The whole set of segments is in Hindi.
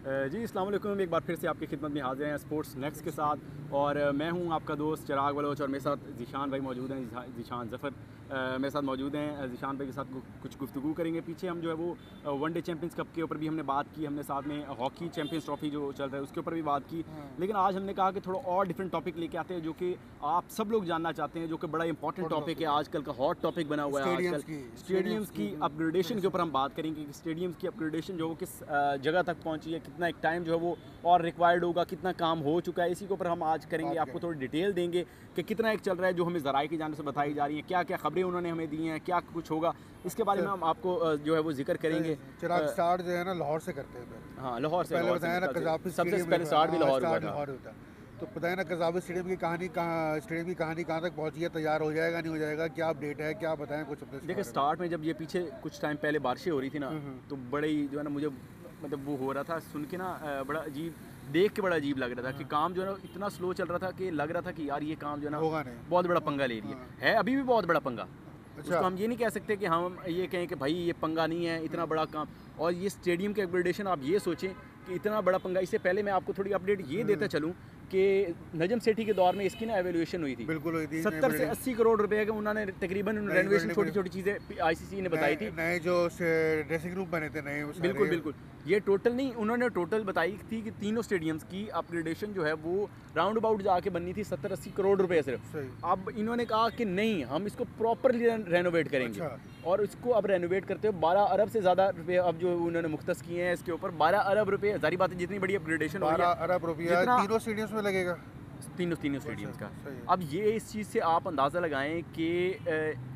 जी अस्सलाम वालेकुम, एक बार फिर से आपकी खिदमत में हाजिर हैं स्पोर्ट्स नेक्स्ट के साथ। और मैं हूं आपका दोस्त चिराग बलोच और मेरे साथ ज़ीशान भाई मौजूद हैं। ज़ीशान ज़फ़र मेरे साथ मौजूद हैं। ज़ीशान भाई के साथ कुछ गुफ्तगू करेंगे। पीछे हम जो है वो वन डे चैम्पियंस कप के ऊपर भी हमने बात की, हमने साथ में हॉकी चैम्पियंस ट्रॉफी जो चल रहा है उसके ऊपर भी बात की। लेकिन आज हमने कहा कि थोड़ा और डिफरेंट टॉपिक लेके आते हैं जो कि आप सब लोग जानना चाहते हैं, जो कि बड़ा इंपॉर्टेंट टॉपिक है, आजकल का हॉट टॉपिक बना हुआ है। आजकल स्टेडियम्स की अपग्रेडेशन के ऊपर हम बात करेंगे कि स्टेडियम्स की अपग्रेडेशन जो किस जगह तक पहुँची है, कितना एक टाइम जो है वो और रिक्वायर्ड होगा, कितना काम हो चुका है, इसी के ऊपर हम आज करेंगे। आपको थोड़ी डिटेल देंगे कि कितना एक चल रहा है जो हमें ज़राए की जानिब से बताई जा रही है, क्या क्या खबरें उन्होंने हमें दी हैं, क्या कुछ होगा, इसके बारे में हम आपको जो है वो जिक्र करेंगे। चिराग स्टार्ट जो है ना लाहौर से करते हैं। हाँ, लाहौर से पहले बताया ना कज़ाफ़ी सबसे पहले स्टार्ट भी लाहौर हुआ था। तो बताया ना कज़ाफ़ी स्टेडियम की कहानी कहाँ तक पहुँची है, तैयार हो जाएगा नहीं हो जाएगा, क्या अपडेट है, क्या बताएं कुछ अपने। देखिए स्टार्ट में जब ये पीछे कुछ टाइम पहले बारिशें हो रही थी ना, तो बड़े ही जो है ना मुझे मतलब वो हो रहा था सुन के ना, बड़ा अजीब, देख के बड़ा अजीब लग रहा था कि काम जो है ना इतना स्लो चल रहा था कि लग रहा था कि यार ये काम जो है ना बहुत बड़ा पंगा ले रही है अभी भी बहुत बड़ा पंगा। उसको हम ये नहीं कह सकते कि हम ये कहें कि भाई ये पंगा नहीं है, इतना बड़ा काम। और ये स्टेडियम के अपग्रेडेशन आप ये सोचें कि इतना बड़ा पंगा। इससे पहले मैं आपको थोड़ी अपडेट ये देता चलूँ कि नजम सेठी के दौर में इसकी ना एवेल्यूएशन हुई थी, बिल्कुल हुई थी। 70 से 80 करोड़ रुपए का उन्होंने तकरीबन रेनोवेशन छोटी छोटी चीज़ें आईसीसी ने बताई थी। नए जो ड्रेसिंग रूम बने थे नए, बिल्कुल बिल्कुल, ये टोटल नहीं, उन्होंने टोटल बताई थी कि तीनों स्टेडियम्स की अपग्रेडेशन जो है वो राउंड अबाउट जाके बननी थी 70-80 करोड़ रुपए सिर्फ। अब इन्होंने कहा कि नहीं, हम इसको प्रॉपरली रेनोवेट करेंगे। और इसको अब रेनोवेट करते हुए 12 अरब से ज़्यादा रुपए अब जो उन्होंने मुख्तस किए हैं इसके ऊपर। 12 अरब रुपए, जारी बात है जितनी बड़ी अपग्रेडेशन हो रही है 12 अरब रुपया तीनों स्टेडियम्स में लगेगा, तीनों स्टेडियम्स का। अब ये इस चीज़ से आप अंदाज़ा लगाएं कि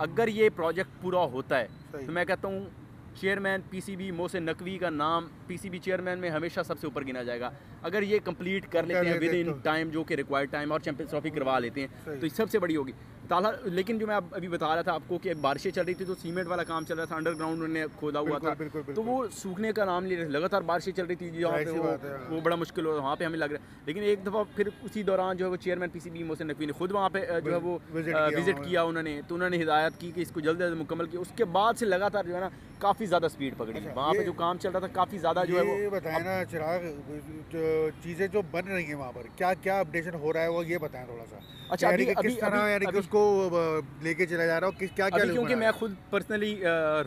अगर ये प्रोजेक्ट पूरा होता है तो मैं कहता हूँ चेयरमैन पीसीबी मोहसिन नकवी का नाम पीसीबी चेयरमैन में हमेशा सबसे ऊपर गिना जाएगा। अगर ये कंप्लीट कर लेते हैं विद इन टाइम, जो कि रिक्वायर्ड टाइम, और चैंपियंस ट्रॉफी करवा लेते हैं तो ये सबसे बड़ी होगी ताला। लेकिन जो मैं अभी बता रहा था आपको कि बारिशें चल रही थी तो सीमेंट वाला काम चल रहा था, अंडरग्राउंड उन्होंने खोदा हुआ था, तो वो सूखने का नाम ले रहे, लगातार बारिशें चल रही थी जहाँ पे वो बड़ा मुश्किल हो, वहाँ पे हमें लग रहा है। लेकिन एक दफ़ा फिर उसी दौरान जो है वो चेयरमैन पीसीबी मोहसिन नकवी ने खुद वहाँ पे जो है वो विजिट किया उन्होंने, तो उन्होंने हिदायत की कि इसको जल्द से जल्द मुकम्मल किया। उसके बाद से लगातार जो है ना काफ़ी ज़्यादा स्पीड पकड़ी वहाँ पे, जो काम चल रहा था काफ़ी ज़्यादा जो है वो। बताएं ना चिराग, चीज़ें जो बन रही हैं वहाँ पर क्या क्या अपडेशन हो रहा है वो ये बताएं थोड़ा सा। अच्छा अभी उसको लेके चला जा रहा हूँ क्या क्या, क्योंकि मैं खुद पर्सनली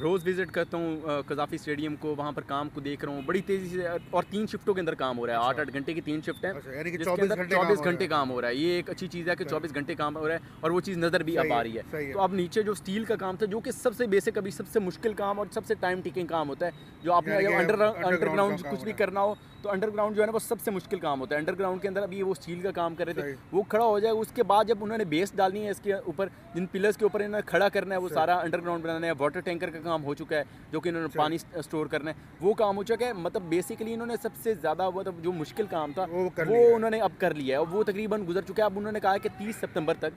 रोज़ विजिट करता हूँ कज़ाफ़ी स्टेडियम को, वहाँ पर काम को देख रहा हूँ बड़ी तेज़ी से, और 3 शिफ्टों के अंदर काम हो रहा है। 8-8 घंटे की 3 शिफ्ट है, जिसके अंदर 24 घंटे काम हो रहा है। ये एक अच्छी चीज़ है कि 24 घंटे काम हो रहा है और वो चीज़ नज़र भी अब आ रही है। तो अब नीचे जो स्टील का काम था, जो कि सबसे बेसिक, अभी सबसे मुश्किल काम और सबसे टाइम टेकिंग काम होता है, जो आपने अंडरग्राउंड कुछ भी करना हो तो अंडरग्राउंड जो है ना वो सबसे मुश्किल काम होता है। अंडरग्राउंड के अंदर अभी वो स्टील का काम कर रहे थे, वो खड़ा हो जाए, उसके बाद जब उन्होंने बेस डालनी है इसके ऊपर, जिन पिलर्स के ऊपर इन्होंने खड़ा करना है, वो सारा अंडरग्राउंड बनाना है। वाटर टैंकर का काम हो चुका है, जो कि इन्होंने पानी स्टोर करना है, वो काम हो चुका है। मतलब बेसिकली इन्होंने सबसे ज़्यादा वो जो मुश्किल काम था वो उन्होंने अब कर लिया है, वो तकरीबन गुजर चुका है। अब उन्होंने कहा कि 30 सितंबर तक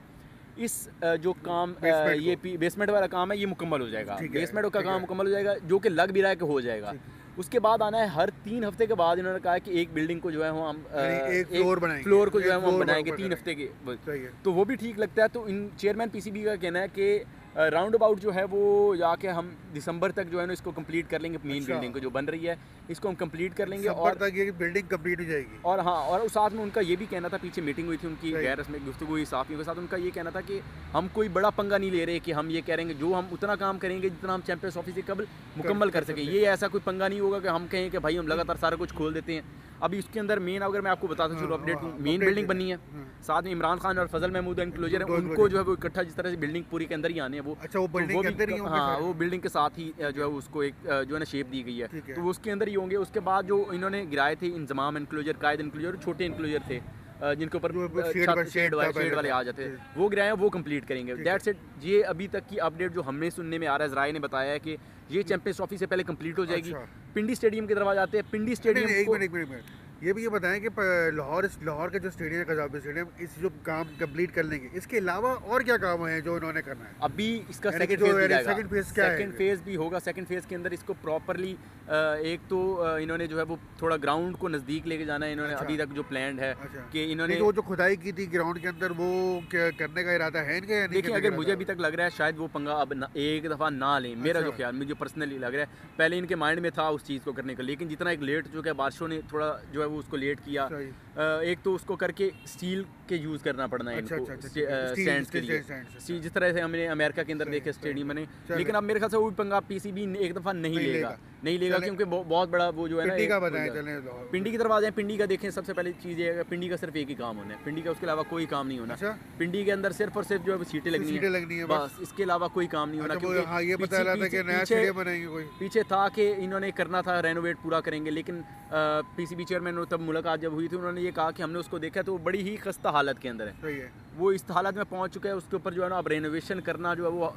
इस जो काम ये बेसमेंट वाला काम है ये मुकम्मल हो जाएगा, बेसमेंट का काम मुकम्मल हो जाएगा, जो कि लग भी रहा है कि हो जाएगा। उसके बाद आना है हर 3 हफ्ते के बाद इन्होंने कहा कि एक बिल्डिंग को जो है हम एक फ्लोर को जो है हम बनाएंगे 3 हफ्ते के, तो वो भी ठीक लगता है। तो इन चेयरमैन पीसीबी का कहना है कि राउंड अबाउट जो है वो जाके हम दिसंबर तक जो है ना इसको कंप्लीट कर लेंगे। मेन बिल्डिंग को जो बन रही है इसको हम कंप्लीट कर लेंगे और तक ये बिल्डिंग कंप्लीट हो जाएगी। और हाँ, और साथ में उनका ये भी कहना था, पीछे मीटिंग हुई थी उनकी गैर रस्मी गुफ्तगू हुई साफियों के साथ, उनका ये कहना था कि हम कोई बड़ा पंगा नहीं ले रहे कि हम ये कह रहे हैं जो हम उतना काम करेंगे जितना हम चैंपियंस ट्रॉफी से कबल मुकम्मल कर सकें। ये ऐसा कोई पंगा नहीं होगा कि हम कहें कि भाई हम लगातार सारा कुछ खोल देते हैं। अभी इसके अंदर मेन, अगर मैं आपको बताता चलूँ अपडेट, मेन बिल्डिंग बननी है, साथ में इमरान खान और फजल महमूद एनक्लोजर है, उनको जो है वो इकट्ठा जिस तरह से बिल्डिंग पूरी के अंदर ही आने हैं वो। अच्छा, वो बिल्डिंग के अंदर ही होंगे? हाँ, वो बिल्डिंग के साथ ही जो है उसको एक जो है ना शेप दी गई है, तो वो उसके अंदर ही होंगे। उसके बाद जो इन्होंने गिराए थे इंजमाम एनक्लोजर, कायद एनक्लोजर, छोटे एनक्लोजर थे जिनके ऊपर शेड वाले आ जाते हैं, वो गिराए हैं, वो कंप्लीट करेंगे। That's it. ये अभी तक की अपडेट जो हमें सुनने में आ रहा है, ज़राए ने बताया है कि ये चैंपियंस ट्रॉफी से पहले कंप्लीट हो जाएगी। पिंडी स्टेडियम की तरफ आ जाते हैं। पिंडी स्टेडियम ये बताएं कि लाहौर का जो स्टेडियम है कज़ाफ़ी स्टेडियम, इस जो काम कंप्लीट कर लेंगे, इसके अलावा और क्या काम है जो इन्होंने करना है? अभी इसका यानी कि सेकंड फेज भी जाएगा, सेकंड फेज क्या है? सेकंड फेज भी होगा। सेकंड फेज के अंदर इसको प्रॉपरली एक तो इन्होंने जो है वो थोड़ा ग्राउंड को नज़दीक लेके जाना है इन्होंने। अच्छा। अभी तक जो प्लान है अच्छा, कि इन्होंने वो जो खुदाई की थी ग्राउंड के अंदर, वो क्या करने का इरादा है इनका या नहीं देखिए, करने का अगर मुझे इरादा? अभी तक लग रहा है शायद वो पंगा अब एक दफ़ा ना लें। मेरा जो अच्छा। ख्याल, मुझे पर्सनली लग रहा है पहले इनके माइंड में था उस चीज़ को करने का, लेकिन जितना एक लेट जो है बारिशों ने थोड़ा जो है वो उसको लेट किया। सही। एक तो उसको करके स्टील के यूज़ करना पड़ना है अच्छा, इनको अच्छा, ठीक है। स्टैंड्स के स्टील लिए। स्टैंड्स, स्टील जिस तरह से हमने अमेरिका के अंदर सही, देखे सही। स्टेडियम बने, चलो। लेकिन अब मेरे ख्याल से वो भी पंगा पीसीबी एक दफ़ा नहीं लेगा, नहीं लेगा, चले। क्योंकि बहुत बड़ा वो जो है ना पिंडी का एक हो बताएं जाएगा। चलें लाहौर। पिंडी की तरफ आ जाए। पिंडी का देखें, सबसे पहले चीज़ ये है कि पिंडी का सिर्फ एक ही काम होना है। पिंडी का उसके अलावा कोई काम नहीं होना। अच्छा। पिंडी के अंदर सिर्फ और सिर्फ जो है वो सीटें लगनी सीटें लगनी है बस, इसके अलावा कोई काम नहीं होना। अच्छा, क्योंकि हाँ, ये बता रहा था कि नया पीछे स्टेडियम बनाएंगे कोई। पीछे था कि इन्होंने करना था, रेनोवेट पूरा करेंगे, लेकिन पीसीबी चेयरमैन तब मुलाकात जब हुई थी उन्होंने ये कहा कि हमने उसको देखा तो वो बड़ी ही खस्ता हालत के अंदर है। सही है। वो इस हालत में पहुंच चुका है, उसके ऊपर जो है ना अब रेनोवेशन करना जो है वो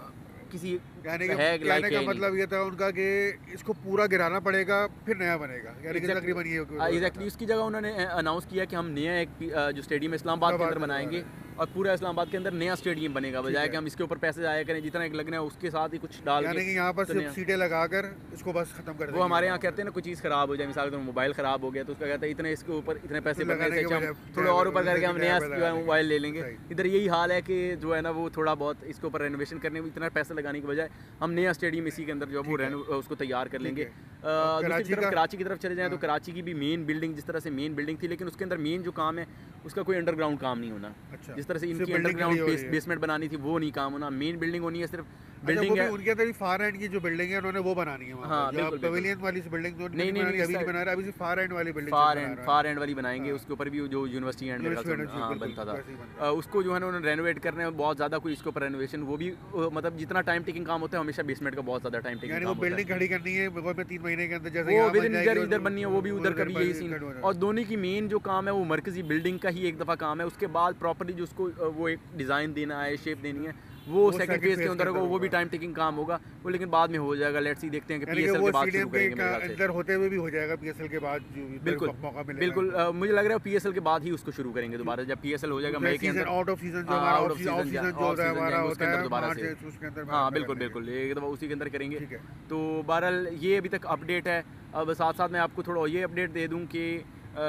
किसी कहने है कहने लायक का है ही नहीं। मतलब ये था उनका कि इसको पूरा गिराना पड़ेगा फिर नया बनेगा, यानी कि तकरीबन ये एग्जैक्टली उसकी जगह उन्होंने अनाउंस किया कि हम नया एक जो स्टेडियम इस्लामाबाद के अंदर बनाएंगे और पूरा इस्लामाबाद के अंदर नया स्टेडियम बनेगा, बजाय कि हम इसके ऊपर पैसे जाया करें जितना एक लगना है उसके साथ ही कुछ डाल यानी के। कि यहाँ पर तो सिर्फ नया- सीटें लगाकर इसको बस खत्म कर वो देंगे। हमारे यहाँ कहते हैं ना, कोई चीज़ खराब हो जाए, मिसाल के मोबाइल खराब हो गया तो उसका कहता है इतने इसके ऊपर इतने पैसे तो बनने लगाने से के अच्छा हम बजाय थोड़ा और ऊपर नया करके हम नया जो है मोबाइल ले लेंगे। सही। इधर यही हाल है कि जो है ना वो थोड़ा बहुत इसके ऊपर रेनोवेशन करने में इतना पैसा लगाने के बजाय हम नया स्टेडियम इसी के अंदर जो है वो उसको तैयार कर लेंगे। दूसरी तरफ कराची की तरफ चले जाएँ तो कराची की भी मेन बिल्डिंग जिस तरह से मेन बिल्डिंग थी, लेकिन उसके अंदर मेन जो काम है उसका कोई अंडरग्राउंड काम नहीं होना। अच्छा। जिस तरह से सिर्फ इनकी building के लिए हो रही अंडरग्राउंड है। बेसमेंट बनानी थी वो नहीं काम होना, मेन बिल्डिंग होनी है सिर्फ अच्छा, बिल्डिंग वो है। भी उनके अंदर फार एंड की जो बिल्डिंग है उन्होंने वो बनानी है वहाँ हाँ, पर। जो बिल्कुल, बिल्कुल। पवेलियन वाली बिल्डिंग जो नहीं, बनानी नहीं, अभी इस नहीं बना रहा, अभी सिर्फ फार एंड वाली बिल्डिंग फार एंड वाली बनाएंगे। उसके ऊपर भी जो यूनिवर्सिटी एंड में यूनिवर्सिटी एंड, हाँ बिल्कुल, बनता वैसे ही बनता था, उसको जो है ना उन्होंने रेनोवेट करने में बहुत ज़्यादा कोई इसके ऊपर रेनोवेशन वो भी मतलब जितना टाइम टेकिंग काम होता है हमेशा बेसमेंट का बहुत ज़्यादा टाइम टेकिंग यानी काम वो होता है। बिल्डिंग खड़ी करनी है वो में 3 महीने के अंदर, जैसे वो यहाँ विद बन इन जाएगी इधर बननी है, वो भी उधर का भी यही सीन। और दोनों की मेन जो काम है वो मरकजी बिल्डिंग का ही एक दफ़ा काम है, उसके बाद प्रॉपर्ली जो उसको वो एक डिज़ाइन देना है, शेप देनी है, वो सेकंड फेज के अंदर होगा। वो भी टाइम टेकिंग काम होगा वो, लेकिन बाद में हो जाएगा। लेट्स सी, देखते हैं कि पीएसएल के बाद शुरू करेंगे मेरे ख्याल से। अंदर होते हुए भी हो जाएगा पीएसएल के बाद, जो भी बिल्कुल मौका मिलेगा। बिल्कुल मुझे लग रहा है पीएसएल के बाद ही उसको शुरू करेंगे दोबारा, जब पीएसएल हो जाएगा मई के अंदर। आउट ऑफ सीजन जो हाँ, हमारा out of of season season जो होता है हमारा उसके होता अंदर है दोबारा मार्च से। उसके अंदर हाँ बिल्कुल बिल्कुल, एक दफ़ा उसी के अंदर करेंगे। ठीक है। तो बहरहाल ये अभी तक अपडेट है। अब साथ साथ मैं आपको थोड़ा ये अपडेट दे दूँ कि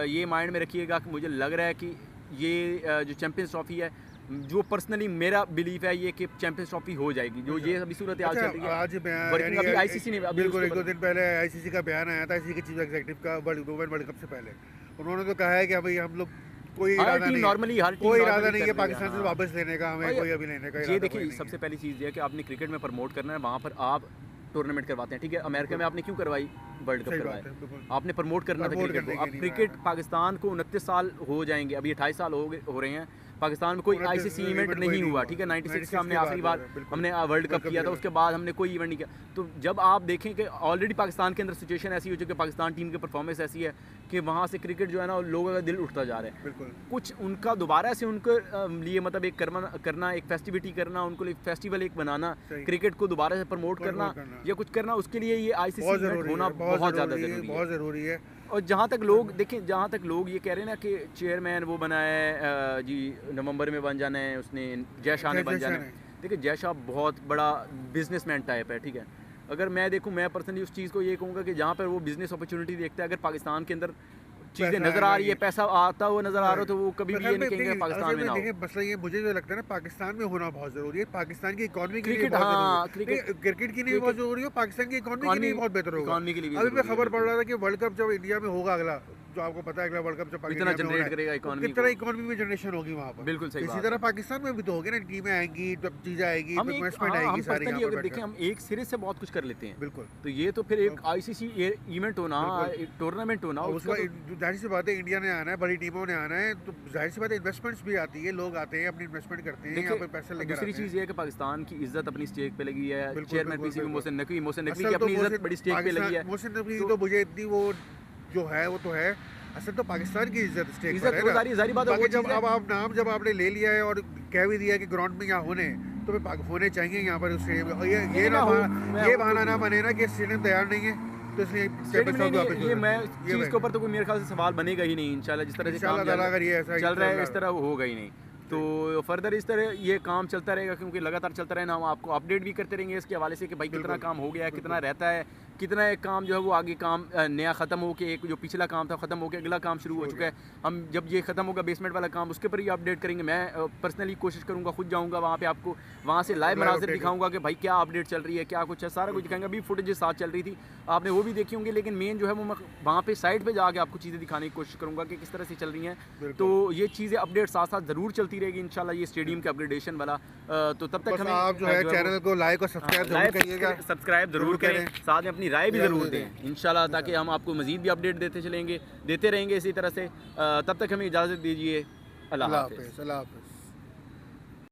ये माइंड में रखिएगा कि मुझे लग रहा है कि ये जो चैम्पियंस ट्रॉफी है, जो पर्सनली मेरा बिलीफ है ये कि चैंपियंस ट्रॉफी हो जाएगी। जो ये अभी सूरत हाल चल रही है, आज वर्किंग अभी आईसीसी ने बिल्कुल 1-2 दिन पहले आईसीसी का बयान आया था, आईसीसी के चीफ एग्जीक्यूटिव का वर्ल्ड कप से पहले। उन्होंने तो कहा है कि भाई हम लोग कोई इरादा नहीं है पाकिस्तान से वापस लेने का, हमें कोई अभी लेने का। ये देखिए, सबसे पहली चीज़ ये है कि आपने क्रिकेट में प्रमोट करना है, वहाँ पर आप टूर्नामेंट करवाते हैं, ठीक है। अमेरिका में आपने क्यों करवाई, वर्ल्ड कप करवाया, आपने प्रमोट करना था क्रिकेट को। अब क्रिकेट पाकिस्तान को 29 साल हो जाएंगे, अभी 28 साल हो रहे हैं। पाकिस्तान में कोई आईसीसी इवेंट नहीं हुआ, ठीक है। 96 का हमने आखिरी बार हमने वर्ल्ड कप किया था, उसके बाद हमने कोई इवेंट नहीं किया। तो जब आप देखें कि ऑलरेडी पाकिस्तान के अंदर सिचुएशन ऐसी हो चुकी है, पाकिस्तान टीम की परफॉर्मेंस ऐसी है कि वहाँ से क्रिकेट जो है ना लोगों का दिल उठता जा रहा है। कुछ उनका दोबारा से उनके लिए मतलब एक करना एक फेस्टिविटी करना, उनको एक फेस्टिवल एक बनाना, क्रिकेट को दोबारा से प्रमोट करना या कुछ करना, उसके लिए ये आईसीसी इवेंट होना बहुत ज़्यादा ज़रूरी है। और जहाँ तक लोग देखें, जहाँ तक लोग ये कह रहे हैं ना कि चेयरमैन वो बना है जी, नवंबर में बन जाना है, उसने जय शाह ने बन जाना है। देखिए, जय शाह बहुत बड़ा बिजनेसमैन टाइप है, ठीक है। अगर मैं देखूं, मैं पर्सनली उस चीज़ को ये कहूँगा कि जहाँ पर वो बिजनेस अपॉर्चुनिटी देखता है, अगर पाकिस्तान के अंदर चीज़ें नजर आ रही है, पैसा आता हुआ नजर आ रहा हो, तो वो कभी भी ये नहीं कहेंगे पाकिस्तान में ना हो। मसला ये मुझे जो लगता है ना, पाकिस्तान में होना बहुत जरूरी है। पाकिस्तान की इकोनॉमी के लिए क्रिकेट, हाँ क्रिकेट की लिए बहुत जरूरी है, पाकिस्तान की इकोनॉमी के लिए बहुत बेहतर होगा। अभी मैं खबर पढ़ रहा था कि वर्ल्ड कप जब इंडिया में होगा अगला, जो आपको पता है अगला वर्ल्ड कप जब कितना जनरेट करेगा इकोनॉमी, कितना इकोनॉमी में जनरेशन होगी वहाँ पर। बिल्कुल सही। इसी तरह पाकिस्तान में भी तो होगी ना, टीमें आएंगी, जब चीजें आएगी, इन्वेस्टमेंट आएगी सारी। अगर देखें, हम एक सिरे से बहुत कुछ कर लेते हैं, बिल्कुल। तो ये तो फिर एक आईसीसी इवेंट होना, टूर्नामेंट होना, उसका जाहिर सी बात है इंडिया ने आना है, बड़ी टीमों ने आना है, तो जाहिर सी बात है इन्वेस्टमेंट्स भी आती है, लोग आते हैं अपनी इन्वेस्टमेंट करते हैं, यहाँ पे पैसे लेकर। दूसरी चीज़ ये है कि पाकिस्तान की इज्जत अपनी स्टेक पे लगी है। चेयरमैन पीसीबी मोहसिन नकवी की अपनी इज्जत बड़ी स्टेक पे लगी है। मोहसिन नकवी तो मुझे इतनी वो जो है वो तो है, असल तो पाकिस्तान की इज्जत स्टेक पर है ना। सारी बात है। जब अब आप नाम जब आपने ले लिया है और कह भी दिया है कि ग्राउंड में यहाँ होने चाहिए यहाँ पर स्टेडियम। ये बहाना ना बने ना कि स्टेडियम तैयार नहीं है, तो इसलिए ये मैं चीज़ के ऊपर तो कोई मेरे ख्याल से सवाल बनेगा ही नहीं इंशाल्लाह। जिस तरह से काम चल रहा है इस तरह वो होगा ही नहीं। तो फर्दर इस तरह ये काम चलता रहेगा, क्योंकि लगातार चलता रहेगा। हम आपको अपडेट भी करते रहेंगे इसके हवाले से कि भाई कितना काम हो गया है, कितना रहता है, कितना एक काम जो है वो आगे काम नया ख़त्म हो के, एक जो पिछला काम था ख़त्म हो के अगला काम शुरू हो चुका है। हम जब ये ख़त्म होगा बेसमेंट वाला काम, उसके ऊपर ही अपडेट करेंगे। मैं पर्सनली कोशिश करूँगा, खुद जाऊँगा वहाँ पे, आपको वहाँ से लाइव मनाज़िर दिखाऊँगा कि भाई क्या अपडेट चल रही है, क्या कुछ है, सारा कुछ दिखाएंगे। अभी फुटेजेस साथ चल रही थी, आपने वो भी देखी होंगी, लेकिन मेन जो है वो मैं वहाँ पे साइड पे जाके आपको चीज़ें दिखाने की कोशिश करूँगा कि किस तरह से चल रही हैं। तो ये चीज़ें अपडेट साथ साथ ज़रूर चलती रहेगी इंशाल्लाह, ये स्टेडियम के अपग्रेडेशन वाला। तो तब तक हमें आप जो है चैनल को लाइक और सब्सक्राइब जरूर करें, साथ में अपनी राय भी ज़रूर दें इंशाल्लाह, ताकि हम आपको मज़ीद भी अपडेट देते रहेंगे इसी तरह से। तब तक हमें इजाज़त दीजिए। अल्लाह हाफ़िज़।